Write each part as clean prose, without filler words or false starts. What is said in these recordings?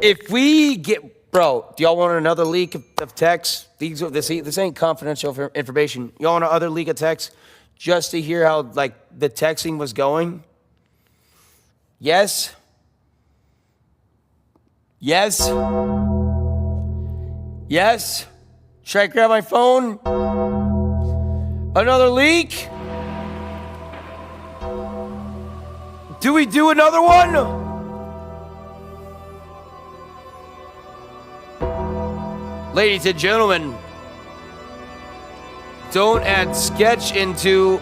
If we get, bro, do y'all want another leak of text? This ain't confidential information. Y'all want another leak of text just to hear how like the texting was going? Yes. Yes. Yes. Should I grab my phone? Another leak? Do we do another one? Ladies and gentlemen, don't add sketch into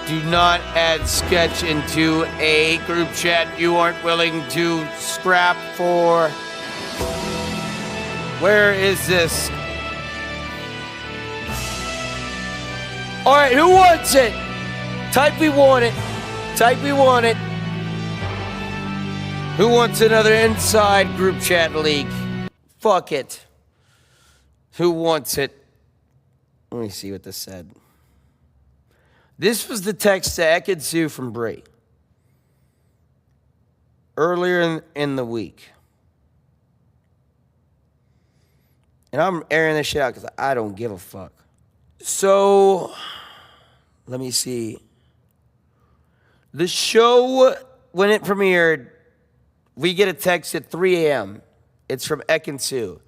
do not add sketch into a group chat you aren't willing to scrap for. Where is this? All right, who wants it? Type we want it. Type we want it. Who wants another inside group chat leak? Fuck it. Who wants it? Let me see what this said. This was the text to Ekin-Su from Bree. Earlier in the week. And I'm airing this shit out because I don't give a fuck. So, let me see. The show, when it premiered, we get a text at 3 a.m. It's from Ekin-Su.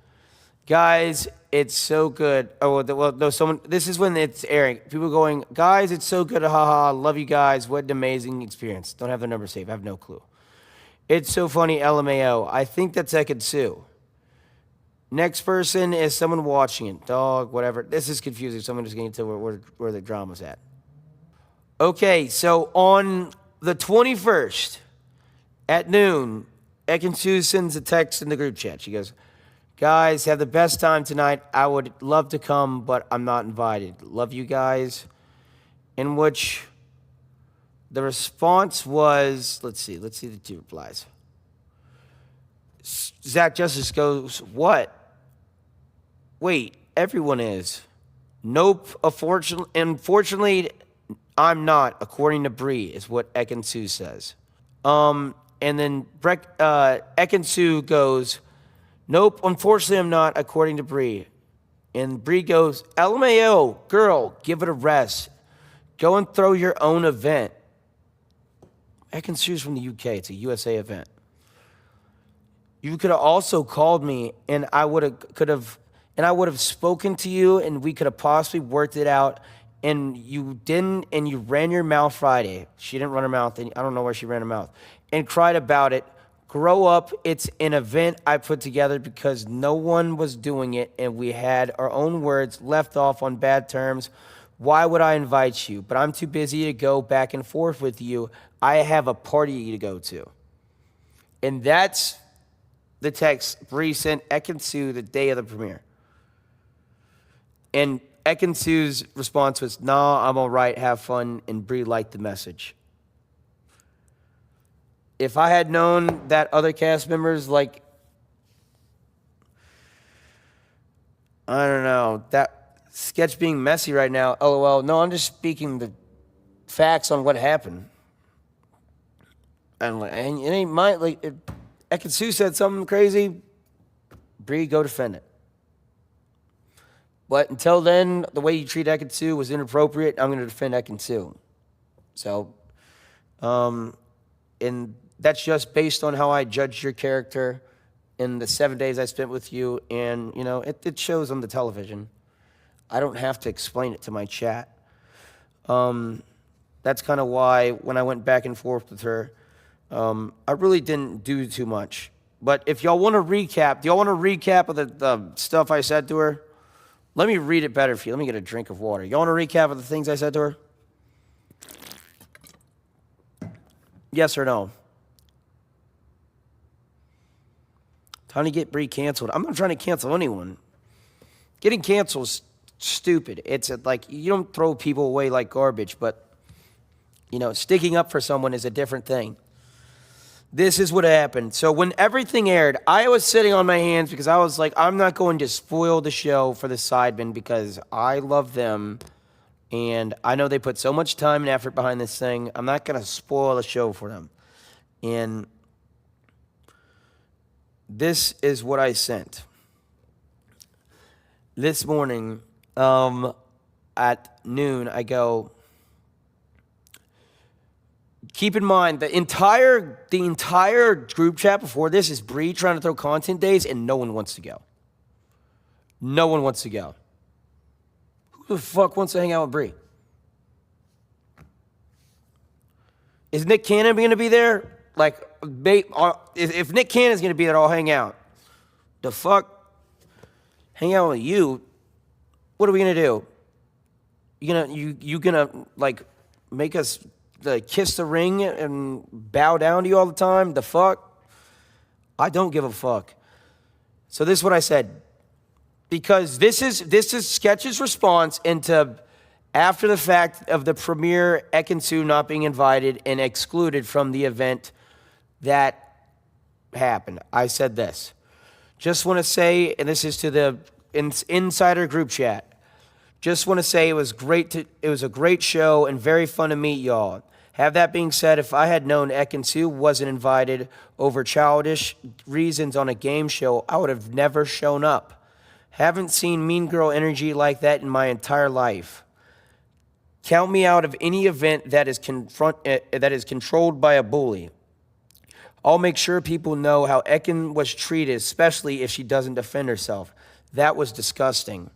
Guys, it's so good. Oh, well, no, someone, this is when it's airing. People going, guys, it's so good. Haha, love you guys. What an amazing experience. Don't have the number saved. I have no clue. It's so funny, LMAO. I think that's Ekin-Su. Next person is someone watching it. Dog, whatever. This is confusing. Someone just getting to where the drama's at. Okay, so on the 21st at noon, Ekin-Su sends a text in the group chat. She goes, guys, have the best time tonight. I would love to come, but I'm not invited. Love you guys. In which the response was, let's see the two replies. Zach Justice goes, what? Wait, everyone is. Nope, unfortunately, I'm not, according to Bree, is what Ekin-Su says. And then Ekin-Su goes, nope, unfortunately I'm not, according to Bree. And Bree goes, LMAO, girl, give it a rest. Go and throw your own event. Ekin-Su's from the UK. It's a USA event. You could have also called me, and I would have spoken to you, and we could have possibly worked it out. And you didn't, and you ran your mouth Friday. She didn't run her mouth, and I don't know where she ran her mouth. And cried about it. Grow up. It's an event I put together because no one was doing it, and we had our own words left off on bad terms. Why would I invite you? But I'm too busy to go back and forth with you. I have a party to go to. And that's the text Bree sent Ekin-Su the day of the premiere. And Ekin-Su's response was, nah, I'm all right, have fun, and Bree liked the message. If I had known that other cast members, like, I don't know, that sketch being messy right now, LOL, no, I'm just speaking the facts on what happened. And it ain't my, like, Ekin-Su said something crazy, Bree, go defend it. But until then, the way you treat Ekin-Su was inappropriate. I'm going to defend Ekin-Su. So, and that's just based on how I judged your character in the 7 days I spent with you. And, you know, it shows on the television. I don't have to explain it to my chat. That's kind of why when I went back and forth with her, I really didn't do too much. But if y'all want to recap, do y'all want a recap of the stuff I said to her? Let me read it better for you. Let me get a drink of water. Y'all want a recap of the things I said to her? Yes or no? Trying to get Bree canceled. I'm not trying to cancel anyone. Getting canceled is stupid. It's like, you don't throw people away like garbage, but, you know, sticking up for someone is a different thing. This is what happened. So when everything aired, I was sitting on my hands because I was like, I'm not going to spoil the show for the Sidemen because I love them And I know they put so much time and effort behind this thing. I'm not going to spoil the show for them. And this is what I sent. This morning, at noon, I go, keep in mind, the entire group chat before this is Bree trying to throw content days, and no one wants to go. No one wants to go. Who the fuck wants to hang out with Bree? Is Nick Cannon going to be there? Like, if Nick Cannon's going to be there, I'll hang out. The fuck? Hang out with you? What are we going to do? You gonna like make us kiss the ring and bow down to you all the time? The fuck? I don't give a fuck. So this is what I said. Because this is Sketch's response into after the fact of the premiere, Ekin-Su not being invited and excluded from the event that happened. I said this. Just want to say, and this is to the insider group chat. Just want to say it was a great show and very fun to meet y'all. Have that being said, if I had known Ekin-Su wasn't invited over childish reasons on a game show, I would have never shown up. Haven't seen mean girl energy like that in my entire life. Count me out of any event that is controlled by a bully. I'll make sure people know how Ekin was treated, especially if she doesn't defend herself. That was disgusting.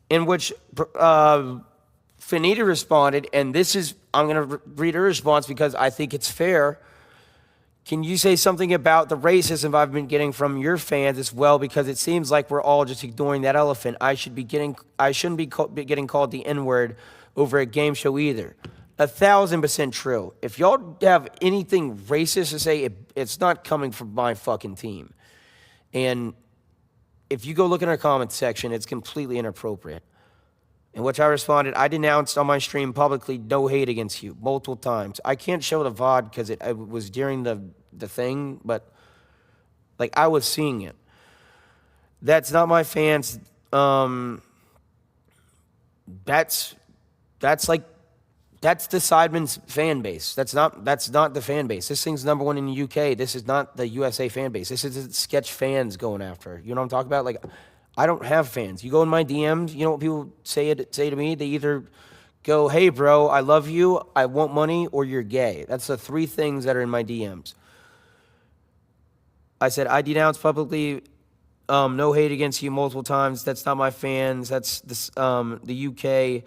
In which Finita responded, and this is, I'm going to read her response because I think it's fair. Can you say something about the racism I've been getting from your fans as well? Because it seems like we're all just ignoring that elephant. I shouldn't be getting called the N-word over a game show either. 1,000% true. If y'all have anything racist to say, it's not coming from my fucking team. And if you go look in our comments section, it's completely inappropriate. In which I responded, I denounced on my stream publicly, no hate against you, multiple times. I can't show the VOD because it was during the thing, but like I was seeing it. That's not my fans. That's the Sidemen's fan base. That's not the fan base. This thing's number one in the UK. This is not the USA fan base. This is Sketch fans going after her. You know what I'm talking about? Like, I don't have fans. You go in my DMs, you know what people say to me? They either go, hey, bro, I love you, I want money, or you're gay. That's the three things that are in my DMs. I said, I denounced publicly, no hate against you multiple times. That's not my fans. That's the UK.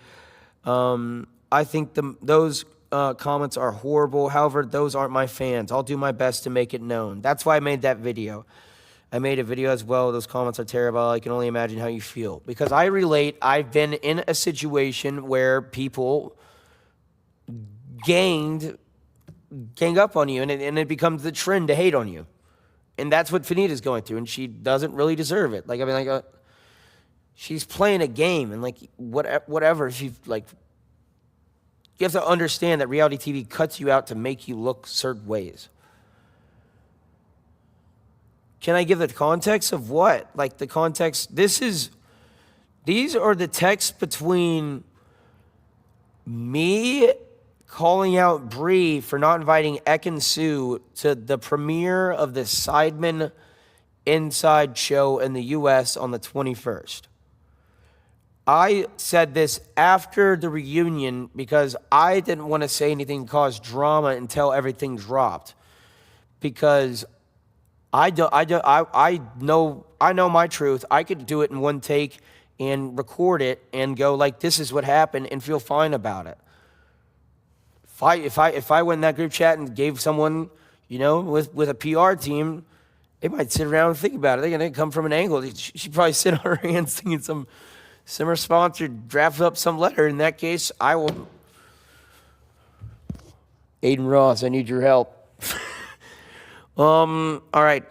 I think those comments are horrible. However, those aren't my fans. I'll do my best to make it known. That's why I made that video. I made a video as well. Those comments are terrible. I can only imagine how you feel. Because I relate. I've been in a situation where people gang up on you, and it becomes the trend to hate on you. And that's what Finita's going through, and she doesn't really deserve it. Like, I mean, she's playing a game, and like, whatever. She's like, you have to understand that reality TV cuts you out to make you look certain ways. Can I give the context of what? Like the context, these are the texts between me calling out Bree for not inviting Ekin-Su to the premiere of the Sidemen Inside show in the US on the 21st. I said this after the reunion because I didn't want to say anything to cause drama until everything dropped. Because I know my truth. I could do it in one take and record it and go like, this is what happened, and feel fine about it. If I went in that group chat and gave someone, you know, with a PR team, they might sit around and think about it. They're gonna come from an angle. She'd probably sit on her hands thinking some sponsor draft up some letter. In that case, I will. Aiden Ross, I need your help. All right.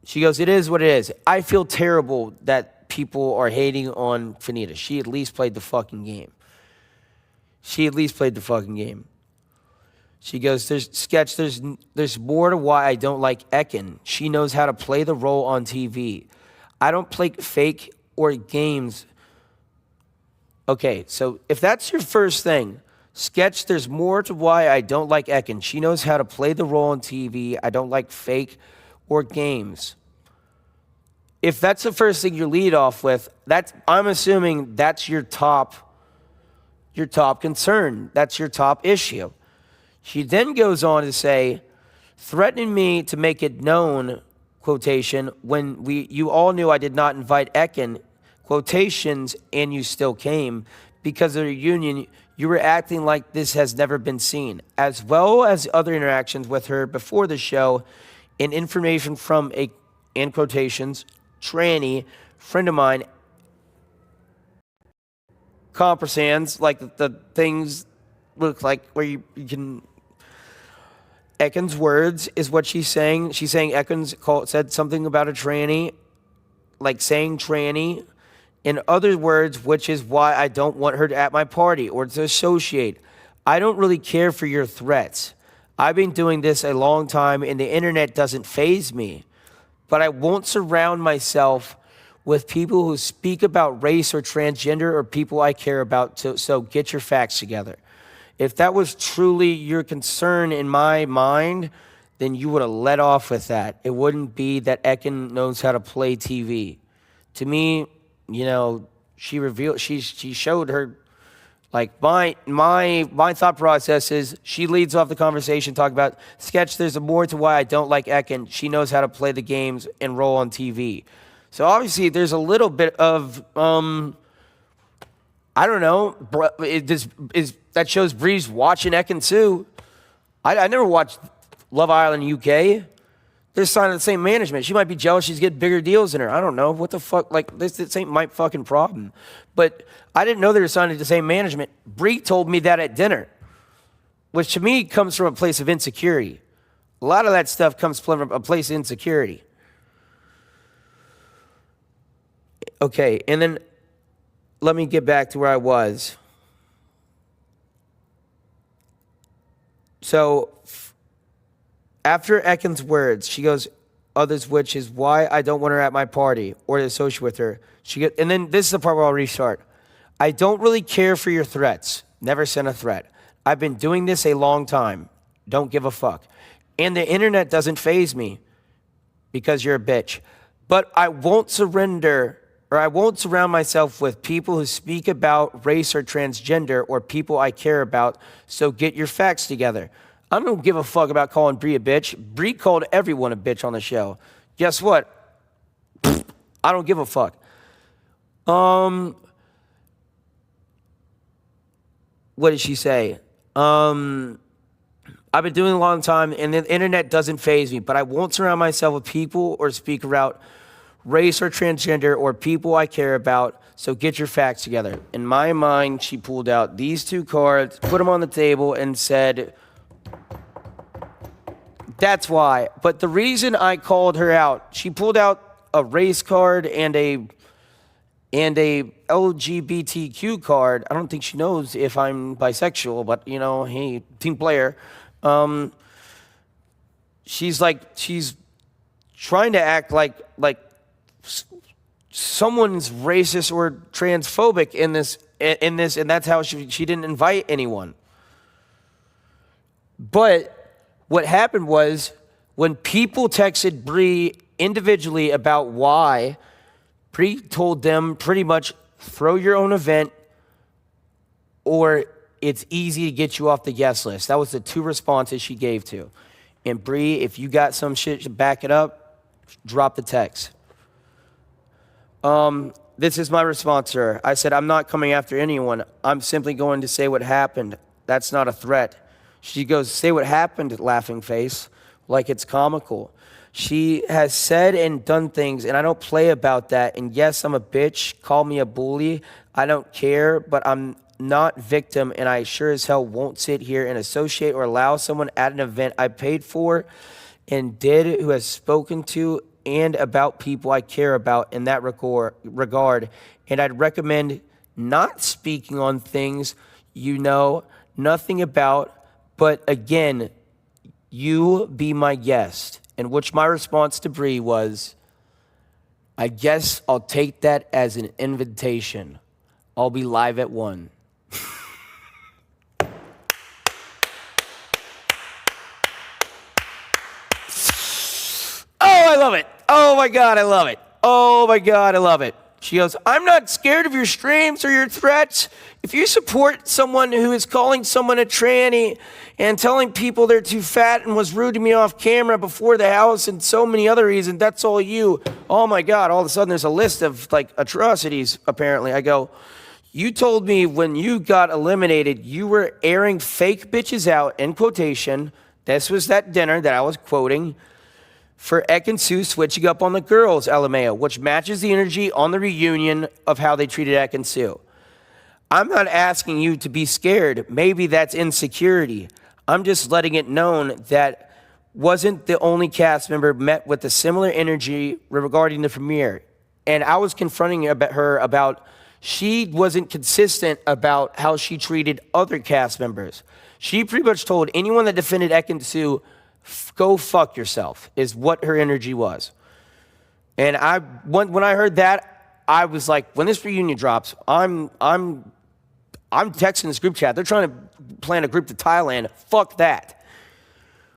She goes, it is what it is. I feel terrible that people are hating on Finita. She at least played the fucking game. She goes, there's more to why I don't like Ekin. She knows how to play the role on TV. I don't play fake or games Okay, so if that's your first thing, sketch, there's more to why I don't like Ekin. She knows how to play the role on TV. I don't like fake or games. If that's the first thing you lead off with, I'm assuming that's your top concern. That's your top issue. She then goes on to say, threatening me to make it known, quotation, when you all knew I did not invite Ekin, quotations, and you still came. Because of the reunion, you were acting like this has never been seen, as well as other interactions with her before the show, and information from in quotations, tranny friend of mine, compersands, like the things look like where you can. Ekin's words is what she's saying. She's saying said something about a tranny, like saying tranny. In other words, which is why I don't want her at my party or to associate. I don't really care for your threats. I've been doing this a long time and the internet doesn't faze me. But I won't surround myself with people who speak about race or transgender or people I care about, so get your facts together. If that was truly your concern in my mind, then you would have let off with that. It wouldn't be that Ekin knows how to play TV. To me, she showed her, like, my thought process is she leads off the conversation talking about, sketch, there's more to why I don't like Ekin. She knows how to play the games and role on TV. So obviously there's a little bit of, I don't know, that shows Bree's watching Ekin-Su. I never watched Love Island UK. They're signed to the same management. She might be jealous she's getting bigger deals than her. I don't know. What the fuck? Like, this ain't my fucking problem. But I didn't know they were signed to the same management. Bree told me that at dinner, which to me comes from a place of insecurity. A lot of that stuff comes from a place of insecurity. Okay, and then let me get back to where I was. So after Ekin's words, she goes, others, which is why I don't want her at my party or to associate with her. And then this is the part where I'll restart. I don't really care for your threats. Never sent a threat. I've been doing this a long time. Don't give a fuck. And the internet doesn't faze me because you're a bitch. But I won't surround myself with people who speak about race or transgender or people I care about, so get your facts together. I don't give a fuck about calling Bree a bitch. Bree called everyone a bitch on the show. Guess what? I don't give a fuck. What did she say? I've been doing it a long time, and the internet doesn't faze me, but I won't surround myself with people or speak about race or transgender or people I care about, so get your facts together. In my mind, she pulled out these two cards, put them on the table, and said, that's why. But the reason I called her out, she pulled out a race card and a LGBTQ card. I don't think she knows if I'm bisexual, but, hey, team player. She's trying to act like someone's racist or transphobic in this, and that's how she didn't invite anyone. But what happened was, when people texted Bree individually about why, Bree told them pretty much, throw your own event or it's easy to get you off the guest list. That was the two responses she gave to. And Bree, if you got some shit to back it up, drop the text. This is my response to her. I said, I'm not coming after anyone. I'm simply going to say what happened. That's not a threat. She goes, say what happened, laughing face, like it's comical. She has said and done things, and I don't play about that. And yes, I'm a bitch. Call me a bully. I don't care, but I'm not victim, and I sure as hell won't sit here and associate or allow someone at an event I paid for and did who has spoken to and about people I care about in that regard. And I'd recommend not speaking on things you know nothing about, but again, you be my guest. In which my response to Bree was, I guess I'll take that as an invitation. I'll be live at 1. Oh, I love it. Oh my God, I love it. Oh my God, I love it. She goes, I'm not scared of your streams or your threats. If you support someone who is calling someone a tranny and telling people they're too fat and was rude to me off camera before the house and so many other reasons, that's all you. Oh my God, all of a sudden there's a list of like atrocities, apparently. I go, you told me when you got eliminated, you were airing fake bitches out, in quotation. This was that dinner that I was quoting. For Ekin-Su switching up on the girls, LMAO, which matches the energy on the reunion of how they treated Ekin-Su. I'm not asking you to be scared. Maybe that's insecurity. I'm just letting it known that wasn't the only cast member met with a similar energy regarding the premiere. And I was confronting her about she wasn't consistent about how she treated other cast members. She pretty much told anyone that defended Ekin-Su, go fuck yourself, is what her energy was. And when I heard that, I was like, when this reunion drops, I'm texting this group chat. They're trying to plan a group to Thailand. Fuck that.